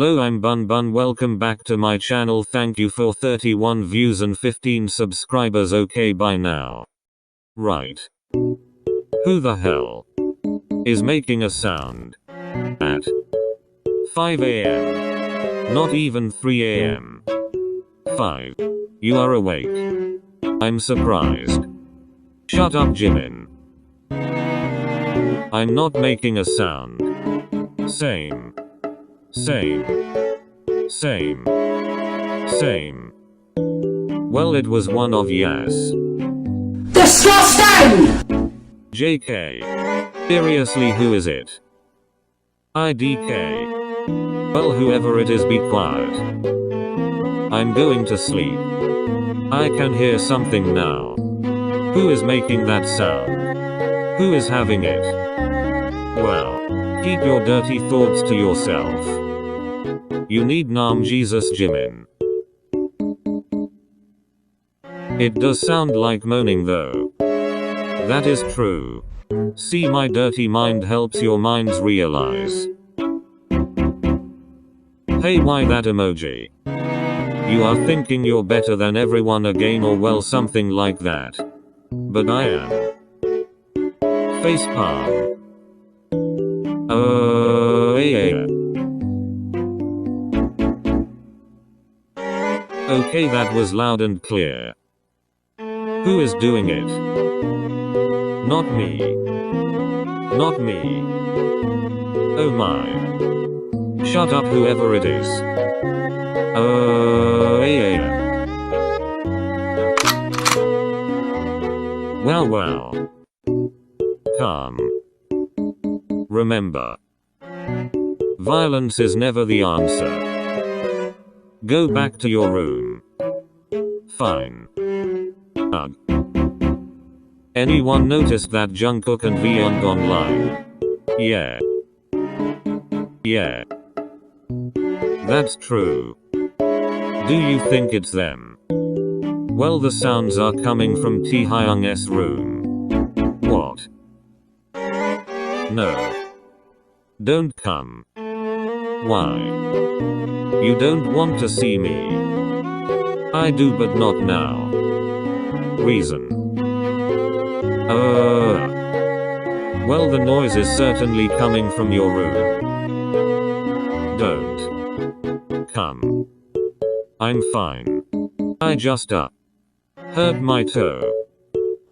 Hello, I'm Bun Bun. Welcome back to my channel. Thank you for 31 views and 15 subscribers. Okay, bye now. Right. Who the hell is making a sound at 5 a.m.? Not even 3 a.m. 5. You are awake. I'm surprised. Shut up, Jimin. I'm not making a sound. Same. Well, it was one of yes. Disgusting! JK. Seriously, who is it? IDK. Well, whoever it is, be quiet. I'm going to sleep. I can hear something now. Who is making that sound? Who is having it? Well, keep your dirty thoughts to yourself. You need Nam Jesus, Jimin. It does sound like moaning though. That is true. See, my dirty mind helps your minds realize. Hey, why that emoji? You are thinking you're better than everyone again, or well, something like that. But I am. Facepalm. Oh yeah. Okay, that was loud and clear. Who is doing it? Not me. Not me. Oh my. Shut up, whoever it is. Oh yeah. Well. Calm. Remember. Violence is never the answer. Go back to your room. Fine. Ugh. Anyone noticed that Jungkook and V aren't online? Yeah. That's true. Do you think it's them? Well, the sounds are coming from tHe's room. What? No. Don't come. Why? You don't want to see me? I do, but not now. Reason? Well, the noise is certainly coming from your room. Don't come. I'm fine. I just hurt my toe.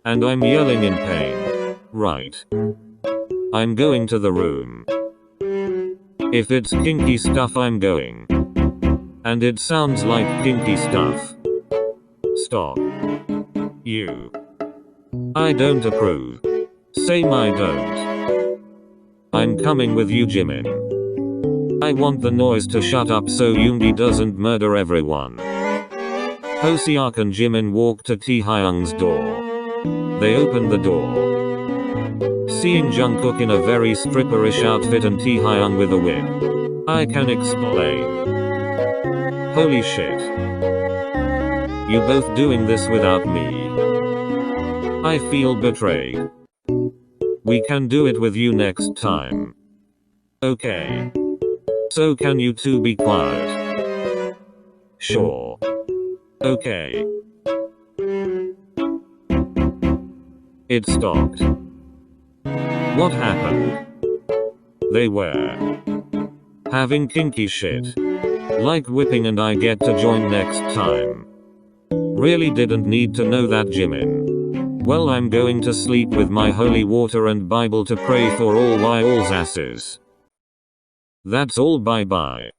And I'm yelling in pain. Right. I'm going to the room. If it's kinky stuff, I'm going. And it sounds like kinky stuff. Stop. You. I don't approve. Same, I don't. I'm coming with you, Jimin. I want the noise to shut up so Yoongi doesn't murder everyone. Hosiak and Jimin walked to tHe's door. They opened the door. Seeing Jungkook in a very stripperish outfit and tHe with a whip. I can explain. Holy shit. You both doing this without me? I feel betrayed. We can do it with you next time. Okay. So can you two be quiet? Sure. Okay. It stopped. What happened? They were having kinky shit. Like whipping, and I get to join next time. Really didn't need to know that, Jimin. Well, I'm going to sleep with my holy water and Bible to pray for all y'all's asses. That's all, bye bye.